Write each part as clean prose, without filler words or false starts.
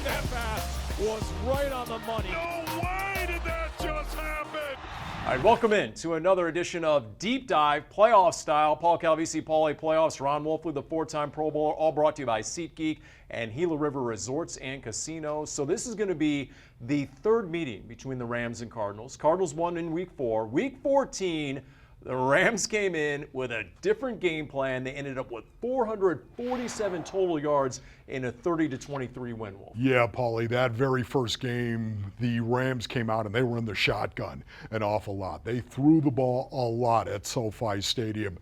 That pass was right on the money. No way did that just happen! All right, welcome in to another edition of Deep Dive, playoff style. Paul Calvisi, Paul A. Playoffs, Ron Wolfley, the four-time Pro Bowler, all brought to you by Geek and Gila River Resorts and Casinos. So this is going to be the third meeting between the Rams and Cardinals. Cardinals won in Week 4. Week 14, the Rams came in with a different game plan. They ended up with 447 total yards in a 30-23 win, Wolf. Yeah, Paulie, that very first game, the Rams came out and they were in the shotgun an awful lot. They threw the ball a lot at SoFi Stadium.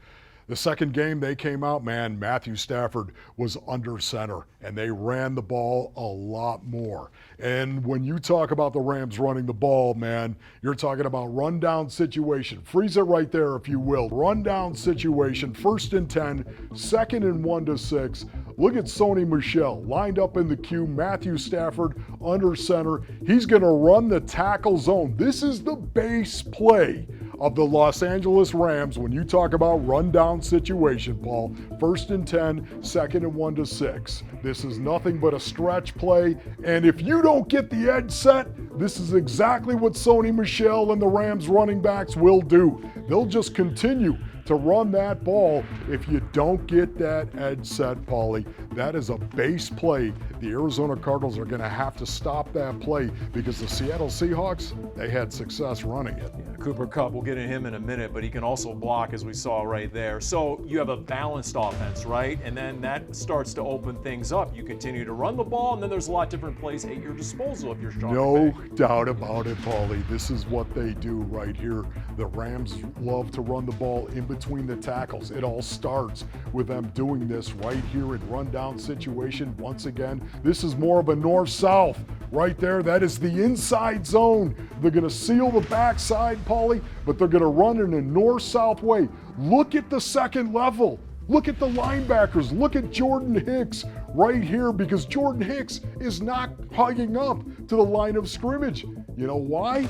The second game they came out, man, Matthew Stafford was under center and they ran the ball a lot more. And when you talk about the Rams running the ball, man, you're talking about rundown situation. Freeze it right there, if you will. Rundown situation, 1st and 10, 2nd and 1 to 6. Look at Sony Michel lined up in the queue. Matthew Stafford under center. He's going to run the tackle zone. This is the base play of the Los Angeles Rams when you talk about rundown situation, Paul. 1st and 10, 2nd and 1 to 6. This is nothing but a stretch play. And if you don't get the edge set, this is exactly what Sony Michel and the Rams running backs will do. They'll just continue to run that ball. If you don't get that edge set, Paulie, that is a base play. The Arizona Cardinals are going to have to stop that play because the Seattle Seahawks, they had success running it. Yeah, Cooper Kupp, we'll get to him in a minute, but he can also block, as we saw right there. So you have a balanced offense, right? And then that starts to open things up. You continue to run the ball, and then there's a lot of different plays at your disposal if you're strong. No doubt about it, Paulie. This is what they do right here. The Rams love to run the ball in between the tackles. It all starts with them doing this right here in rundown situation. Once again, this is more of a north-south right there. That is the inside zone. They're going to seal the backside, Paulie, but they're going to run in a north-south way. Look at the second level. Look at the linebackers. Look at Jordan Hicks right here, because Jordan Hicks is not hugging up to the line of scrimmage. You know why?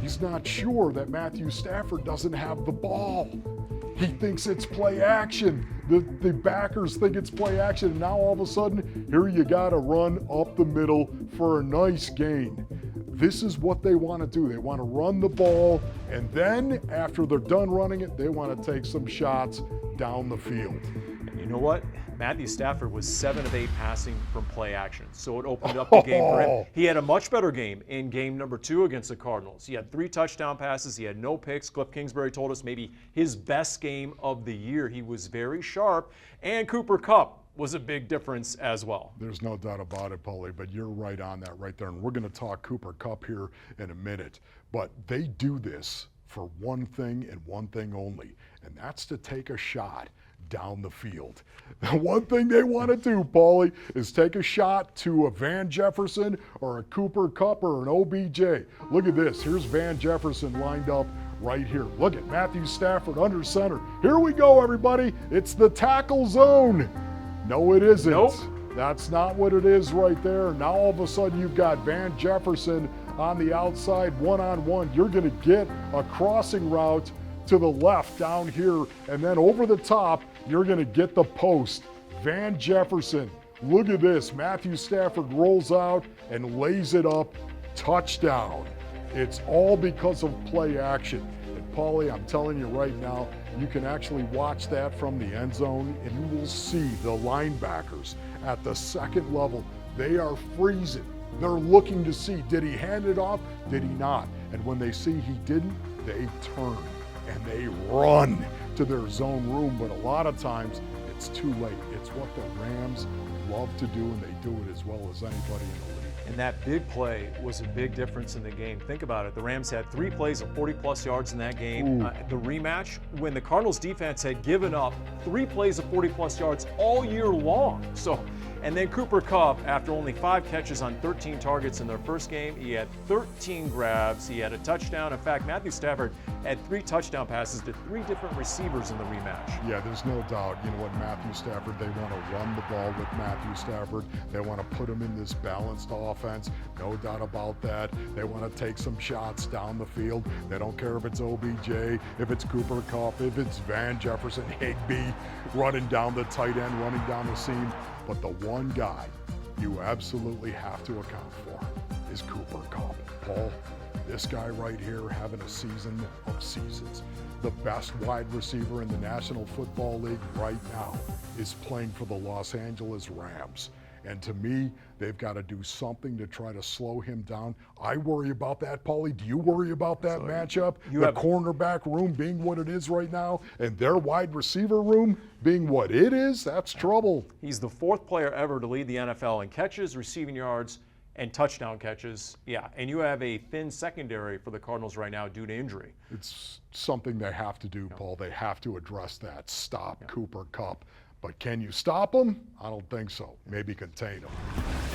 He's not sure that Matthew Stafford doesn't have the ball. He thinks it's play action. The backers think it's play action. And now all of a sudden, here you got to run up the middle for a nice gain. This is what they want to do. They want to run the ball, and then after they're done running it, they want to take some shots down the field. And you know what? Matthew Stafford was 7 of 8 passing from play action, so it opened up the game for him. He had a much better game in game number 2 against the Cardinals. He had 3 touchdown passes. He had no picks. Cliff Kingsbury told us maybe his best game of the year. He was very sharp, and Cooper Kupp was a big difference as well. There's no doubt about it, Paulie, but you're right on that right there, and we're going to talk Cooper Kupp here in a minute. But they do this for one thing and one thing only, and that's to take a shot down the field. The one thing they want to do, Paulie, is take a shot to a Van Jefferson or a Cooper Kupp or an OBJ. Look at this. Here's Van Jefferson lined up right here. Look at Matthew Stafford under center. Here we go, everybody. It's the tackle zone. No, it isn't. Nope. That's not what it is right there. Now all of a sudden you've got Van Jefferson on the outside one-on-one. You're going to get a crossing route to the left down here, and then over the top, you're going to get the post. Van Jefferson, look at this. Matthew Stafford rolls out and lays it up. Touchdown. It's all because of play action. And Paulie, I'm telling you right now, you can actually watch that from the end zone, and you will see the linebackers at the second level. They are freezing. They're looking to see, did he hand it off? Did he not? And when they see he didn't, they turn and they run to their zone room. But a lot of times it's too late. It's what the Rams love to do, and they do it as well as anybody in the league. And that big play was a big difference in the game. Think about it. The Rams had 3 plays of 40-plus yards in that game. The rematch, when the Cardinals defense had given up 3 plays of 40-plus yards all year long. And then Cooper Kupp, after only 5 catches on 13 targets in their first game, he had 13 grabs. He had a touchdown. In fact, Matthew Stafford had 3 touchdown passes to 3 different receivers in the rematch. Yeah, there's no doubt. You know what, Matthew Stafford, they want to run the ball with Matthew Stafford. They want to put him in this balanced offense. No doubt about that. They want to take some shots down the field. They don't care if it's OBJ, if it's Cooper Kupp, if it's Van Jefferson, Higbee running down the tight end, running down the seam. But the one guy you absolutely have to account for is Cooper Kupp. Paul, this guy right here having a season of seasons. The best wide receiver in the National Football League right now is playing for the Los Angeles Rams. And to me, they've got to do something to try to slow him down. I worry about that, Paulie. Do you worry about that matchup? The cornerback room being what it is right now, and their wide receiver room being what it is, that's trouble. He's the 4th player ever to lead the NFL in catches, receiving yards, and touchdown catches. Yeah, and you have a thin secondary for the Cardinals right now due to injury. It's something they have to do, Paul. They have to address that. Stop Cooper Kupp. But can you stop him? I don't think so. Maybe contain him.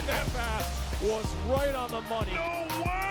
That pass was right on the money. No way!